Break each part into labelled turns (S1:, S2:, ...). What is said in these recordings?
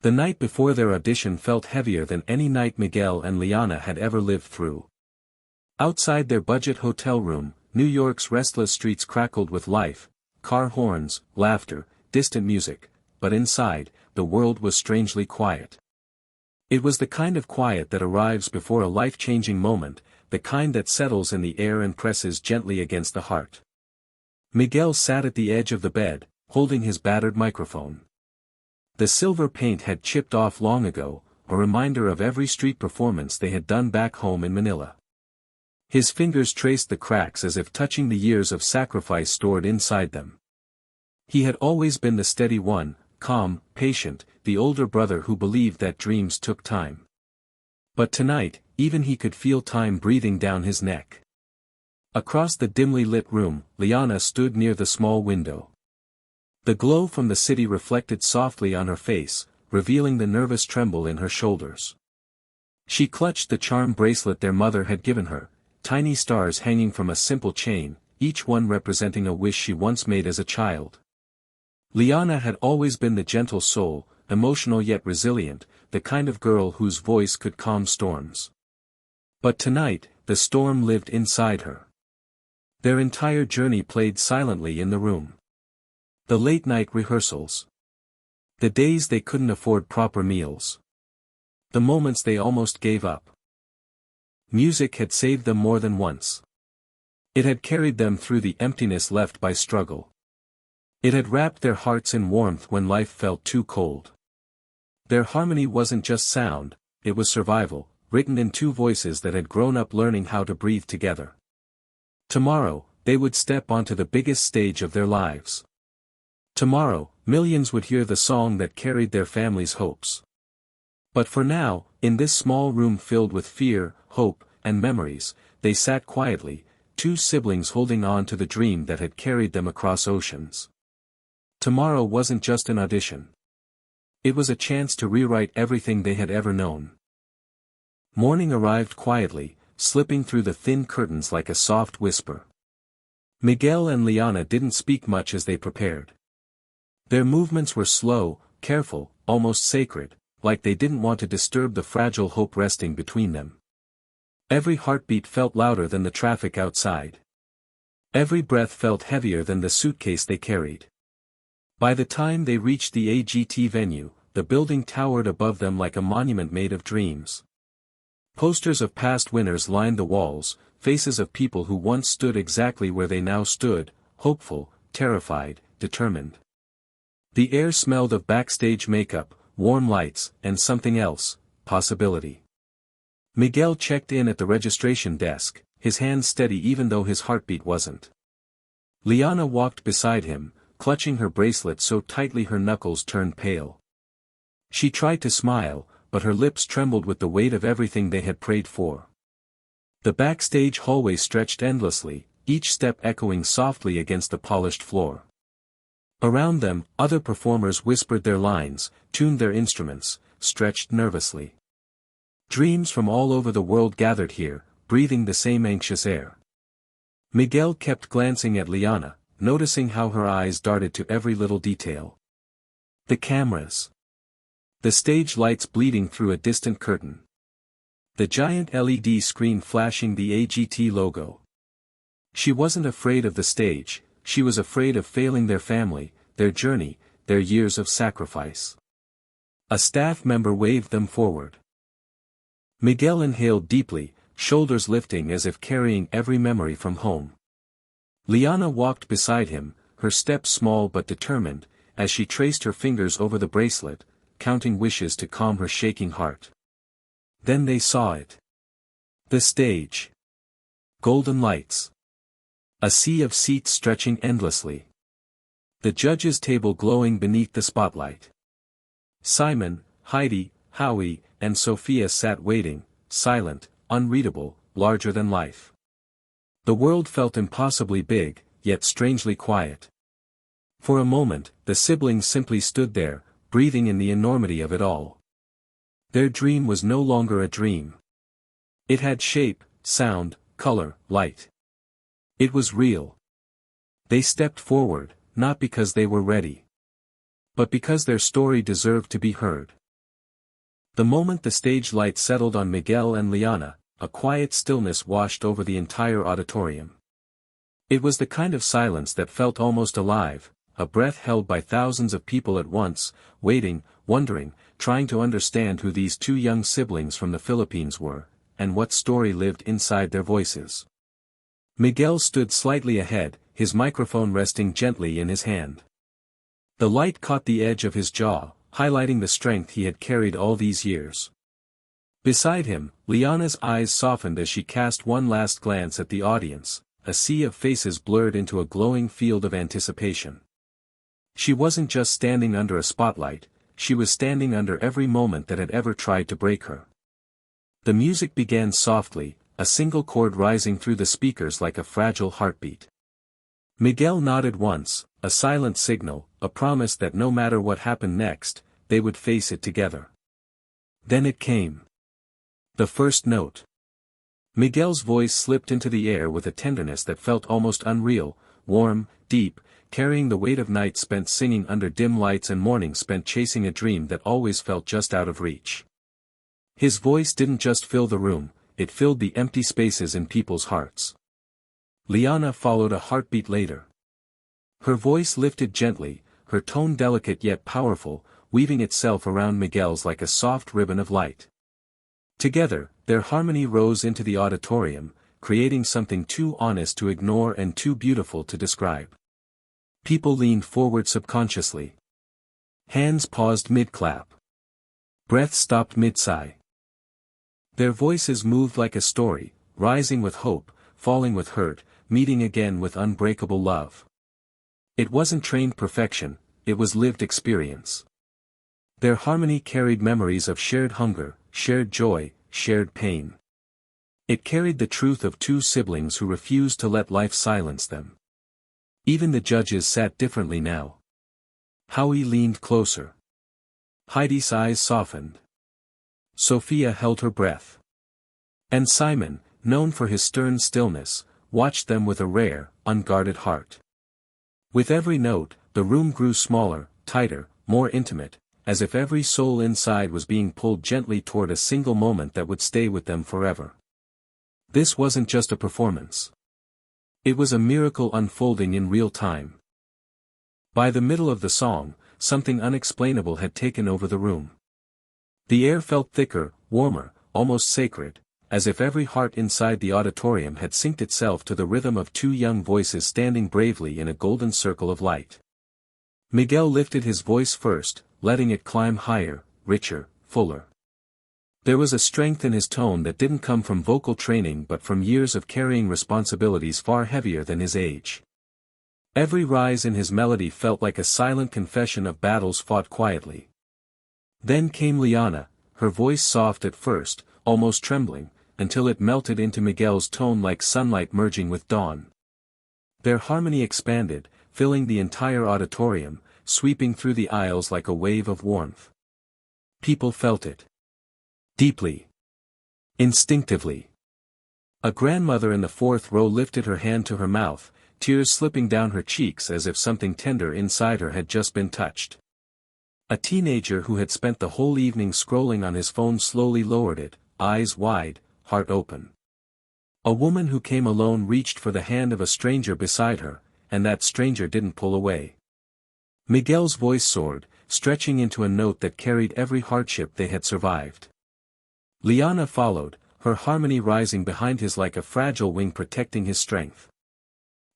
S1: The night before their audition felt heavier than any night Miguel and Liana had ever lived through. Outside their budget hotel room, New York's restless streets crackled with life, car horns, laughter, distant music, but inside, the world was strangely quiet. It was the kind of quiet that arrives before a life-changing moment, the kind that settles in the air and presses gently against the heart. Miguel sat at the edge of the bed, holding his battered microphone. The silver paint had chipped off long ago, a reminder of every street performance they had done back home in Manila. His fingers traced the cracks as if touching the years of sacrifice stored inside them. He had always been the steady one, calm, patient, the older brother who believed that dreams took time. But tonight, even he could feel time breathing down his neck. Across the dimly lit room, Liana stood near the small window. The glow from the city reflected softly on her face, revealing the nervous tremble in her shoulders. She clutched the charm bracelet their mother had given her, tiny stars hanging from a simple chain, each one representing a wish she once made as a child. Liana had always been the gentle soul, emotional yet resilient, the kind of girl whose voice could calm storms. But tonight, the storm lived inside her. Their entire journey played silently in the room. The late-night rehearsals. The days they couldn't afford proper meals. The moments they almost gave up. Music had saved them more than once. It had carried them through the emptiness left by struggle. It had wrapped their hearts in warmth when life felt too cold. Their harmony wasn't just sound, it was survival, written in two voices that had grown up learning how to breathe together. Tomorrow, they would step onto the biggest stage of their lives. Tomorrow, millions would hear the song that carried their family's hopes. But for now, in this small room filled with fear, hope, and memories, they sat quietly, two siblings holding on to the dream that had carried them across oceans. Tomorrow wasn't just an audition. It was a chance to rewrite everything they had ever known. Morning arrived quietly, slipping through the thin curtains like a soft whisper. Miguel and Liana didn't speak much as they prepared. Their movements were slow, careful, almost sacred, like they didn't want to disturb the fragile hope resting between them. Every heartbeat felt louder than the traffic outside. Every breath felt heavier than the suitcase they carried. By the time they reached the AGT venue, the building towered above them like a monument made of dreams. Posters of past winners lined the walls, faces of people who once stood exactly where they now stood, hopeful, terrified, determined. The air smelled of backstage makeup, warm lights, and something else, possibility. Miguel checked in at the registration desk, his hands steady even though his heartbeat wasn't. Liana walked beside him, clutching her bracelet so tightly her knuckles turned pale. She tried to smile, but her lips trembled with the weight of everything they had prayed for. The backstage hallway stretched endlessly, each step echoing softly against the polished floor. Around them, other performers whispered their lines, tuned their instruments, stretched nervously. Dreams from all over the world gathered here, breathing the same anxious air. Miguel kept glancing at Liana, noticing how her eyes darted to every little detail. The cameras. The stage lights bleeding through a distant curtain. The giant LED screen flashing the AGT logo. She wasn't afraid of the stage, she was afraid of failing their family, their journey, their years of sacrifice. A staff member waved them forward. Miguel inhaled deeply, shoulders lifting as if carrying every memory from home. Liana walked beside him, her steps small but determined, as she traced her fingers over the bracelet, counting wishes to calm her shaking heart. Then they saw it. The stage. Golden lights. A sea of seats stretching endlessly. The judges' table glowing beneath the spotlight. Simon, Heidi, Howie, and Sophia sat waiting, silent, unreadable, larger than life. The world felt impossibly big, yet strangely quiet. For a moment, the siblings simply stood there, breathing in the enormity of it all. Their dream was no longer a dream. It had shape, sound, color, light. It was real. They stepped forward, not because they were ready, but because their story deserved to be heard. The moment the stage light settled on Miguel and Liana, a quiet stillness washed over the entire auditorium. It was the kind of silence that felt almost alive, a breath held by thousands of people at once, waiting, wondering, trying to understand who these two young siblings from the Philippines were, and what story lived inside their voices. Miguel stood slightly ahead, his microphone resting gently in his hand. The light caught the edge of his jaw, highlighting the strength he had carried all these years. Beside him, Liana's eyes softened as she cast one last glance at the audience, a sea of faces blurred into a glowing field of anticipation. She wasn't just standing under a spotlight, she was standing under every moment that had ever tried to break her. The music began softly, a single chord rising through the speakers like a fragile heartbeat. Miguel nodded once, a silent signal, a promise that no matter what happened next, they would face it together. Then it came. The first note. Miguel's voice slipped into the air with a tenderness that felt almost unreal, warm, deep, carrying the weight of nights spent singing under dim lights and mornings spent chasing a dream that always felt just out of reach. His voice didn't just fill the room, it filled the empty spaces in people's hearts. Liana followed a heartbeat later. Her voice lifted gently, her tone delicate yet powerful, weaving itself around Miguel's like a soft ribbon of light. Together, their harmony rose into the auditorium, creating something too honest to ignore and too beautiful to describe. People leaned forward subconsciously. Hands paused mid-clap. Breath stopped mid-sigh. Their voices moved like a story, rising with hope, falling with hurt, meeting again with unbreakable love. It wasn't trained perfection, it was lived experience. Their harmony carried memories of shared hunger, shared joy, shared pain. It carried the truth of two siblings who refused to let life silence them. Even the judges sat differently now. Howie leaned closer. Heidi's eyes softened. Sophia held her breath. And Simon, known for his stern stillness, watched them with a rare, unguarded heart. With every note, the room grew smaller, tighter, more intimate, as if every soul inside was being pulled gently toward a single moment that would stay with them forever. This wasn't just a performance. It was a miracle unfolding in real time. By the middle of the song, something unexplainable had taken over the room. The air felt thicker, warmer, almost sacred, as if every heart inside the auditorium had synced itself to the rhythm of two young voices standing bravely in a golden circle of light. Miguel lifted his voice first, letting it climb higher, richer, fuller. There was a strength in his tone that didn't come from vocal training but from years of carrying responsibilities far heavier than his age. Every rise in his melody felt like a silent confession of battles fought quietly. Then came Liana, her voice soft at first, almost trembling, until it melted into Miguel's tone like sunlight merging with dawn. Their harmony expanded, filling the entire auditorium, sweeping through the aisles like a wave of warmth. People felt it. Deeply. Instinctively. A grandmother in the fourth row lifted her hand to her mouth, tears slipping down her cheeks as if something tender inside her had just been touched. A teenager who had spent the whole evening scrolling on his phone slowly lowered it, eyes wide, heart open. A woman who came alone reached for the hand of a stranger beside her, and that stranger didn't pull away. Miguel's voice soared, stretching into a note that carried every hardship they had survived. Liana followed, her harmony rising behind his like a fragile wing protecting his strength.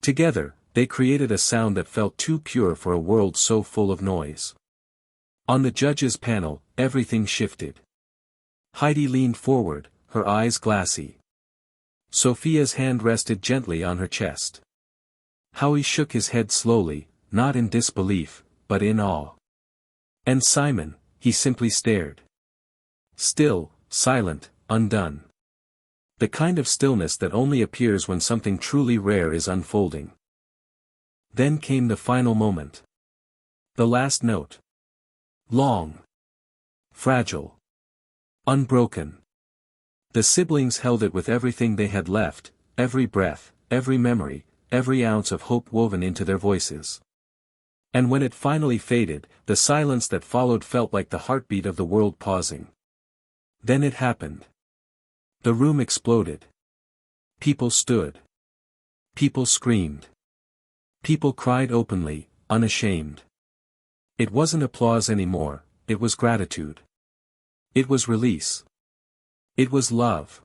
S1: Together, they created a sound that felt too pure for a world so full of noise. On the judges' panel, everything shifted. Heidi leaned forward, her eyes glassy. Sophia's hand rested gently on her chest. Howie shook his head slowly, not in disbelief, but in awe. And Simon, he simply stared. Still, silent, undone. The kind of stillness that only appears when something truly rare is unfolding. Then came the final moment. The last note. Long. Fragile. Unbroken. The siblings held it with everything they had left, every breath, every memory, every ounce of hope woven into their voices. And when it finally faded, the silence that followed felt like the heartbeat of the world pausing. Then it happened. The room exploded. People stood. People screamed. People cried openly, unashamed. It wasn't applause anymore, it was gratitude. It was release. It was love.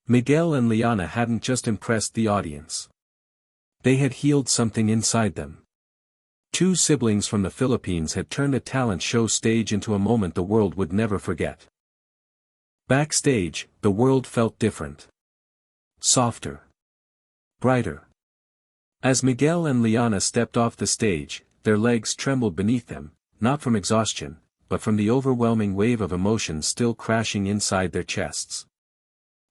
S1: Miguel and Liana hadn't just impressed the audience. They had healed something inside them. Two siblings from the Philippines had turned a talent show stage into a moment the world would never forget. Backstage, the world felt different. Softer. Brighter. As Miguel and Liana stepped off the stage, their legs trembled beneath them, not from exhaustion, but from the overwhelming wave of emotions still crashing inside their chests.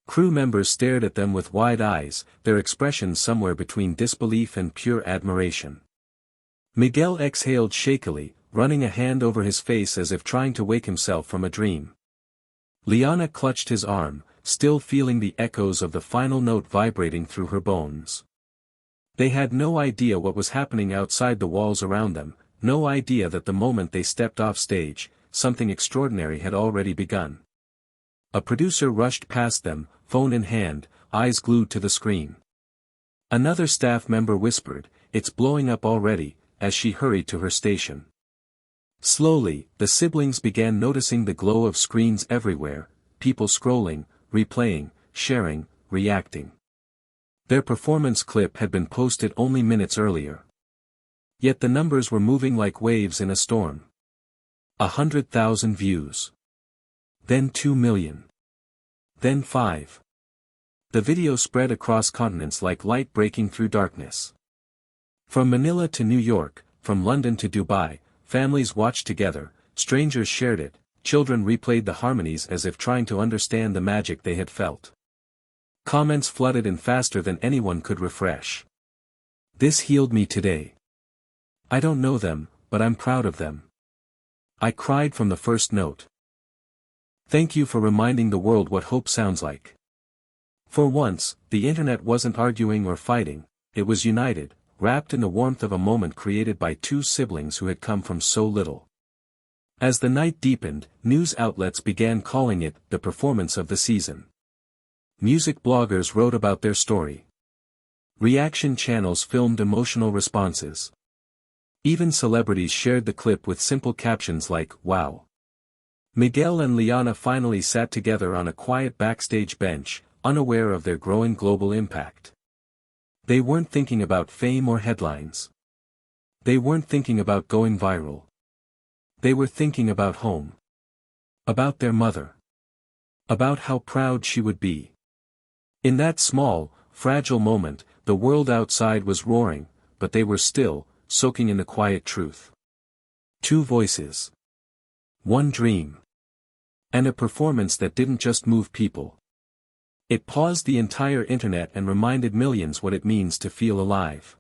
S1: Crew members stared at them with wide eyes, their expressions somewhere between disbelief and pure admiration. Miguel exhaled shakily, running a hand over his face as if trying to wake himself from a dream. Liana clutched his arm, still feeling the echoes of the final note vibrating through her bones. They had no idea what was happening outside the walls around them, no idea that the moment they stepped off stage, something extraordinary had already begun. A producer rushed past them, phone in hand, eyes glued to the screen. Another staff member whispered, "It's blowing up already," as she hurried to her station. Slowly, the siblings began noticing the glow of screens everywhere, people scrolling, replaying, sharing, reacting. Their performance clip had been posted only minutes earlier. Yet the numbers were moving like waves in a storm. 100,000 views. Then 2 million. Then 5. The video spread across continents like light breaking through darkness. From Manila to New York, from London to Dubai, families watched together, strangers shared it, children replayed the harmonies as if trying to understand the magic they had felt. Comments flooded in faster than anyone could refresh. "This healed me today. I don't know them, but I'm proud of them. I cried from the first note. Thank you for reminding the world what hope sounds like." For once, the internet wasn't arguing or fighting, it was united, wrapped in the warmth of a moment created by two siblings who had come from so little. As the night deepened, news outlets began calling it the performance of the season. Music bloggers wrote about their story. Reaction channels filmed emotional responses. Even celebrities shared the clip with simple captions like, "Wow." Miguel and Liana finally sat together on a quiet backstage bench, unaware of their growing global impact. They weren't thinking about fame or headlines. They weren't thinking about going viral. They were thinking about home. About their mother. About how proud she would be. In that small, fragile moment, the world outside was roaring, but they were still, soaking in the quiet truth. Two voices. One dream. And a performance that didn't just move people. It paused the entire internet and reminded millions what it means to feel alive.